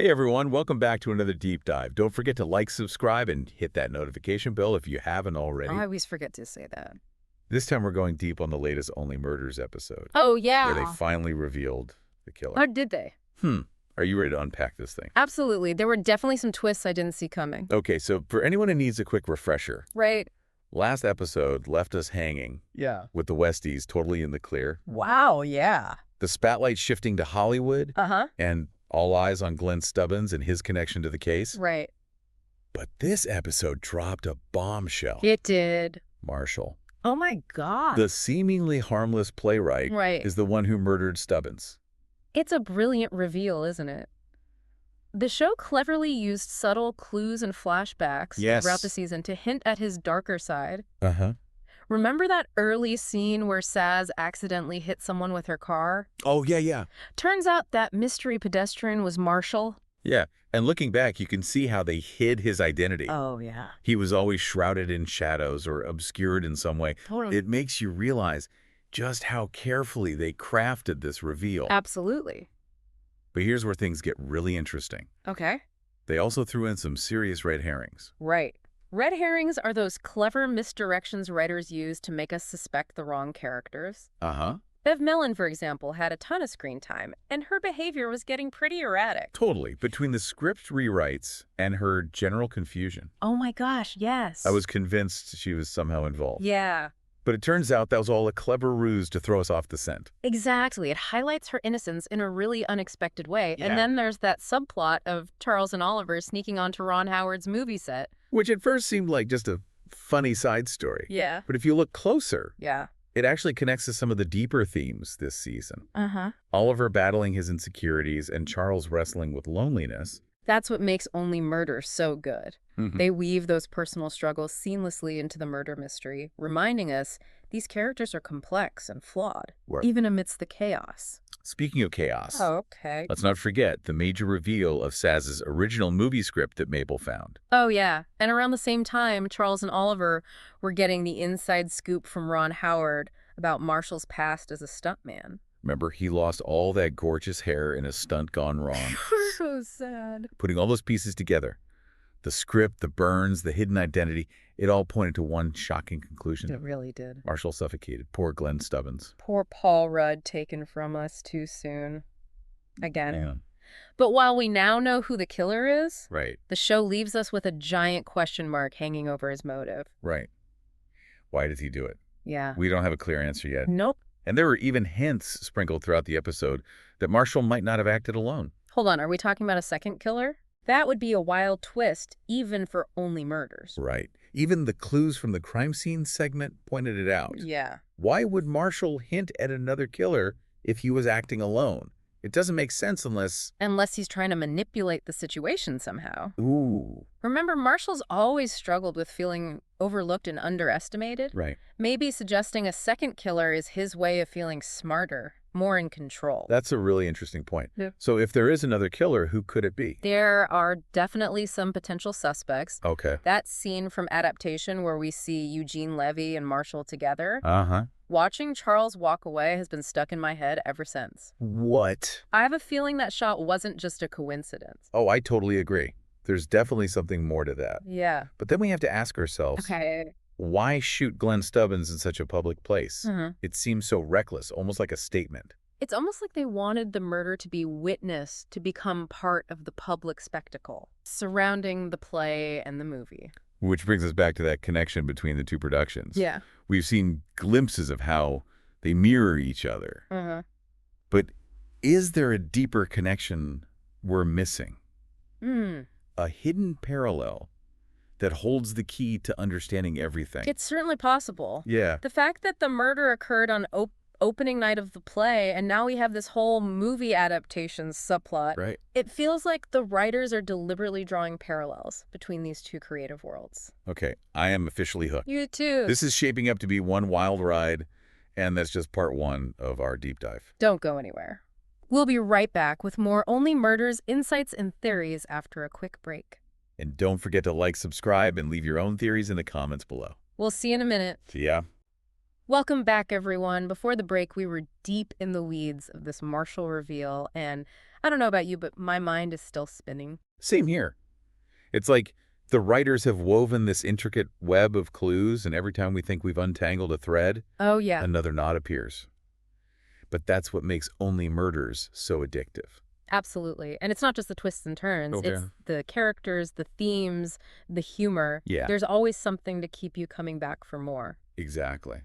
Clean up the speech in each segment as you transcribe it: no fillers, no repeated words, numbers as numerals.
Hey everyone, welcome back to another deep dive. Don't forget to like, subscribe, and hit that notification bell if you haven't already. I always forget to say that. This time we're going deep on the latest Only Murders episode, Oh, where they yeah. finally revealed the killer. How did they? Are you ready to unpack this thing? Absolutely. There were definitely some twists I didn't see coming. Okay, so for anyone who needs a quick refresher, Right. last episode left us hanging Yeah. with the Westies totally in the clear. Wow, yeah. The spotlight shifting to Hollywood Uh-huh. and all eyes on Glenn Stubbins and his connection to the case. Right. But this episode dropped a bombshell. It did. Marshall, Oh, my God. the seemingly harmless playwright, Right. is the one who murdered Stubbins. It's a brilliant reveal, isn't it? The show cleverly used subtle clues and flashbacks throughout the season to hint at his darker side. Uh-huh. Remember that early scene where Saz accidentally hit someone with her car? Oh, yeah. Turns out that mystery pedestrian was Marshall. Yeah, and looking back, you can see how they hid his identity. Oh, yeah. He was always shrouded in shadows or obscured in some way. Totally. It makes you realize just how carefully they crafted this reveal. Absolutely. But here's where things get really interesting. Okay. They also threw in some serious red herrings. Right. Red herrings are those clever misdirections writers use to make us suspect the wrong characters. Uh-huh. Bev Mellon, for example, had a ton of screen time, and her behavior was getting pretty erratic. Totally. Between the script rewrites and her general confusion, Oh my gosh, yes. I was convinced she was somehow involved. Yeah, But it turns out that was all a clever ruse to throw us off the scent. exactly. It highlights her innocence in a really unexpected way. Yeah. And then there's that subplot of Charles and Oliver sneaking onto Ron Howard's movie set. Which at first seemed like just a funny side story. Yeah. But if you look closer, Yeah. it actually connects to some of the deeper themes this season. Uh-huh. Oliver battling his insecurities and Charles wrestling with loneliness. That's what makes Only Murder so good. Mhm. They weave those personal struggles seamlessly into the murder mystery, reminding us these characters are complex and flawed, Right. even amidst the chaos. Speaking of chaos, Okay. let's not forget the major reveal of Saz's original movie script that Mabel found. Oh, yeah. And around the same time, Charles and Oliver were getting the inside scoop from Ron Howard about Marshall's past as a stuntman. Remember, he lost all that gorgeous hair in a stunt gone wrong. So sad. Putting all those pieces together, the script, the burns, the hidden identity, it all pointed to one shocking conclusion. It really did. Marshall suffocated. Poor Glenn Stubbins. Poor Paul Rudd taken from us too soon. Again. Yeah. But while we now know who the killer is, Right, the show leaves us with a giant question mark hanging over his motive. right. Why did he do it? Yeah. We don't have a clear answer yet. Nope. And there were even hints sprinkled throughout the episode that Marshall might not have acted alone. Hold on, are we talking about a second killer? That would be a wild twist, even for Only Murders. Right. Even the clues from the crime scene segment pointed it out. Yeah. Why would Marshall hint at another killer if he was acting alone? It doesn't make sense unless... Unless he's trying to manipulate the situation somehow. Ooh. Remember, Marshall's always struggled with feeling overlooked and underestimated. Right. Maybe suggesting a second killer is his way of feeling smarter, more in control. That's a really interesting point. Yeah. So if there is another killer, who could it be? There are definitely some potential suspects. Okay. That scene from Adaptation where we see Eugene Levy and Marshall together, Uh-huh. watching Charles walk away has been stuck in my head ever since. What? I have a feeling that shot wasn't just a coincidence. Oh, I totally agree. There's definitely something more to that. Yeah. But then we have to ask ourselves, Okay. why shoot Glenn Stubbins in such a public place? Mhm. It seems so reckless, almost like a statement. It's almost like they wanted the murder to be witnessed, to become part of the public spectacle surrounding the play and the movie. Which brings us back to that connection between the two productions. Yeah. We've seen glimpses of how they mirror each other. Uh-huh. But is there a deeper connection we're missing? A hidden parallel that holds the key to understanding everything. It's certainly possible. Yeah. The fact that the murder occurred on opening night of the play, and now we have this whole movie adaptation subplot, Right. it feels like the writers are deliberately drawing parallels between these two creative worlds. Okay, I am officially hooked. You too. This is shaping up to be one wild ride, and that's just part one of our deep dive. Don't go anywhere. We'll be right back with more Only Murders, insights, and theories after a quick break. And don't forget to like, subscribe, and leave your own theories in the comments below. We'll see you in a minute. See ya. Welcome back, everyone. Before the break, we were deep in the weeds of this Marshall reveal, and I don't know about you, but my mind is still spinning. Same here. It's like the writers have woven this intricate web of clues, and every time we think we've untangled a thread, Oh, yeah. another knot appears. But that's what makes Only Murders so addictive. Absolutely. And it's not just the twists and turns. Okay. It's the characters, the themes, the humor. Yeah. There's always something to keep you coming back for more. Exactly.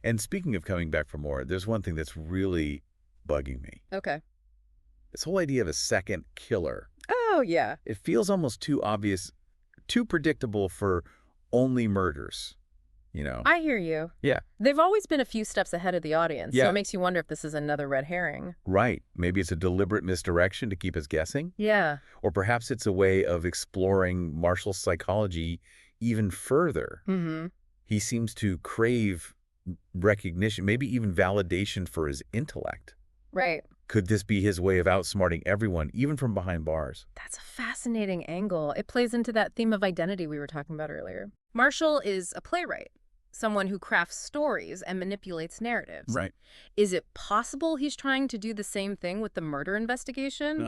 And speaking of coming back for more, there's one thing that's really bugging me. Okay. This whole idea of a second killer. Oh, yeah. It feels almost too obvious, too predictable for Only Murders, you know? I hear you. Yeah. They've always been a few steps ahead of the audience, Yeah. so it makes you wonder if this is another red herring. Right. Maybe it's a deliberate misdirection to keep us guessing. Yeah. Or perhaps it's a way of exploring Marshall's psychology even further. Mm-hmm. He seems to crave recognition, maybe even validation for his intellect. Right. Could this be his way of outsmarting everyone, even from behind bars? That's a fascinating angle. It plays into that theme of identity we were talking about earlier. Marshall is a playwright, someone who crafts stories and manipulates narratives. Right. Is it possible he's trying to do the same thing with the murder investigation?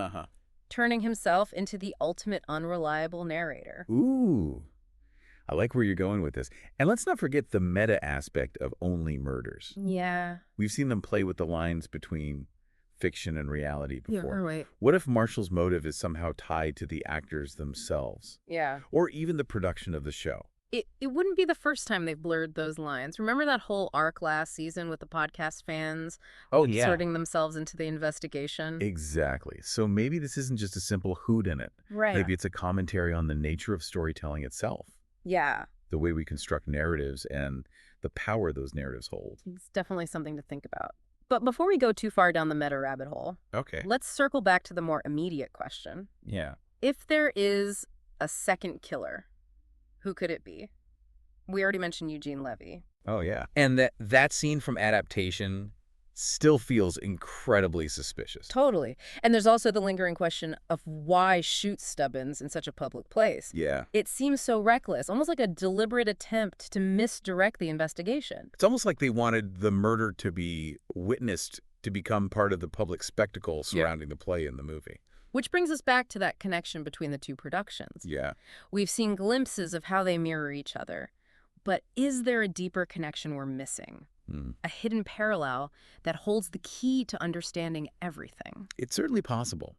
Turning himself into the ultimate unreliable narrator. Ooh. I like where you're going with this. And let's not forget the meta aspect of Only Murders. Yeah. We've seen them play with the lines between fiction and reality before. Yeah, right. What if Marshall's motive is somehow tied to the actors themselves? Yeah. Or even the production of the show? It wouldn't be the first time they've blurred those lines. Remember that whole arc last season with the podcast fans inserting themselves into the investigation? Exactly. So maybe this isn't just a simple whodunit. Right. Maybe it's a commentary on the nature of storytelling itself. Yeah. The way we construct narratives and the power those narratives hold. It's definitely something to think about. But before we go too far down the meta rabbit hole, let's circle back to the more immediate question. Yeah. If there is a second killer, who could it be? We already mentioned Eugene Levy. Oh, yeah. And that scene from Adaptation Still feels incredibly suspicious. Totally. And there's also the lingering question of why shoot Stubbins in such a public place. Yeah. It seems so reckless, almost like a deliberate attempt to misdirect the investigation. It's almost like they wanted the murder to be witnessed to become part of the public spectacle surrounding the play in the movie. Which brings us back to that connection between the two productions. Yeah. We've seen glimpses of how they mirror each other. But is there a deeper connection we're missing? A hidden parallel that holds the key to understanding everything? It's certainly possible.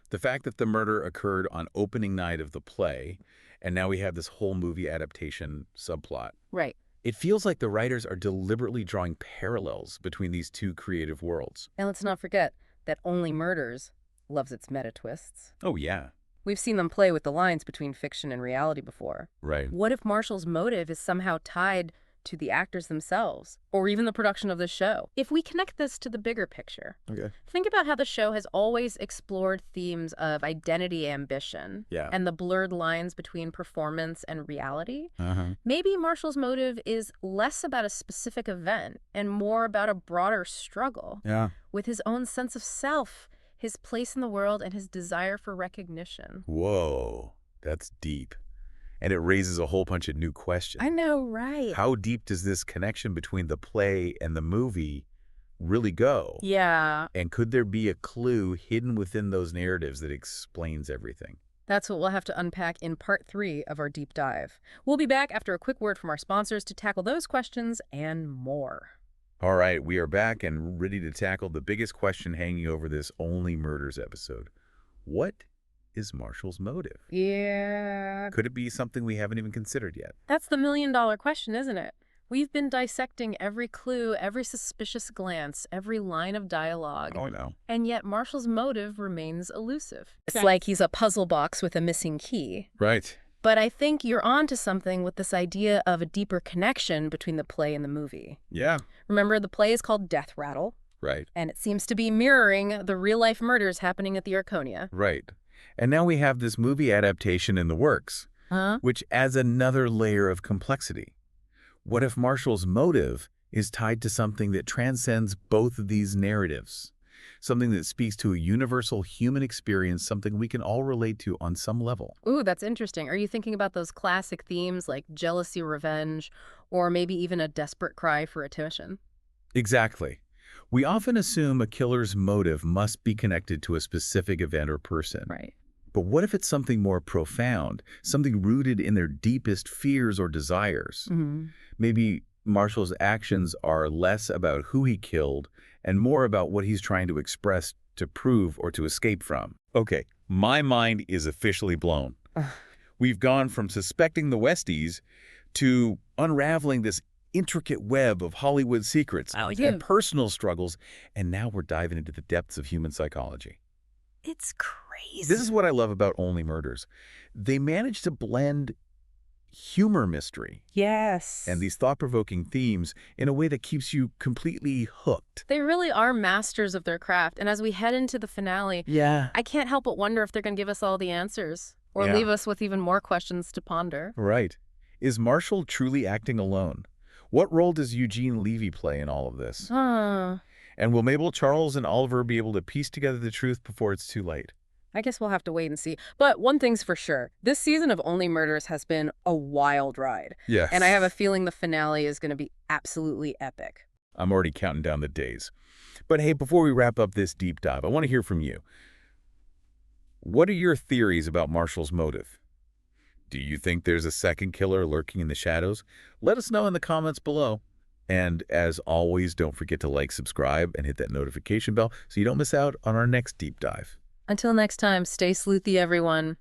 The fact that the murder occurred on opening night of the play, and now we have this whole movie adaptation subplot. Right. It feels like the writers are deliberately drawing parallels between these two creative worlds. And let's not forget that Only Murders loves its meta twists. Oh, yeah. We've seen them play with the lines between fiction and reality before. Right. What if Marshall's motive is somehow tied to the actors themselves, or even the production of the show? If we connect this to the bigger picture, think about how the show has always explored themes of identity, ambition, and the blurred lines between performance and reality. Maybe Marshall's motive is less about a specific event and more about a broader struggle with his own sense of self, his place in the world, and his desire for recognition. Whoa, that's deep. And it raises a whole bunch of new questions. I know, right? How deep does this connection between the play and the movie really go? Yeah. And could there be a clue hidden within those narratives that explains everything? That's what we'll have to unpack in part 3 of our deep dive. We'll be back after a quick word from our sponsors to tackle those questions and more. All right, we are back and ready to tackle the biggest question hanging over this Only Murders episode. What is Marshall's motive? Yeah. Could it be something we haven't even considered yet? That's the million-dollar question, isn't it? We've been dissecting every clue, every suspicious glance, every line of dialogue. Oh, no. And yet Marshall's motive remains elusive. It's like he's a puzzle box with a missing key. Right. But I think you're onto something with this idea of a deeper connection between the play and the movie. Yeah. Remember, the play is called Death Rattle. Right. And it seems to be mirroring the real-life murders happening at the Arconia. Right. And now we have this movie adaptation in the works, which adds another layer of complexity. What if Marshall's motive is tied to something that transcends both of these narratives? Something that speaks to a universal human experience, something we can all relate to on some level. Ooh, that's interesting. Are you thinking about those classic themes like jealousy, revenge, or maybe even a desperate cry for attention? Exactly. We often assume a killer's motive must be connected to a specific event or person. Right. But what if it's something more profound, something rooted in their deepest fears or desires? Maybe Marshall's actions are less about who he killed and more about what he's trying to express, to prove, or to escape from. Okay, my mind is officially blown. We've gone from suspecting the Westies to unraveling this intricate web of Hollywood secrets and personal struggles, and now we're diving into the depths of human psychology. It's crazy. This is what I love about Only Murders. They manage to blend humor mystery and these thought-provoking themes in a way that keeps you completely hooked. They really are masters of their craft, and as we head into the finale, I can't help but wonder if they're going to give us all the answers or leave us with even more questions to ponder. Right. Is Marshall truly acting alone? What role does Eugene Levy play in all of this? And will Mabel, Charles, and Oliver be able to piece together the truth before it's too late? I guess we'll have to wait and see. But one thing's for sure. This season of Only Murders has been a wild ride. Yes. And I have a feeling the finale is going to be absolutely epic. I'm already counting down the days. But hey, before we wrap up this deep dive, I want to hear from you. What are your theories about Marshall's motive? Do you think there's a second killer lurking in the shadows? Let us know in the comments below. And as always, don't forget to like, subscribe, and hit that notification bell so you don't miss out on our next deep dive. Until next time, stay sleuthy, everyone.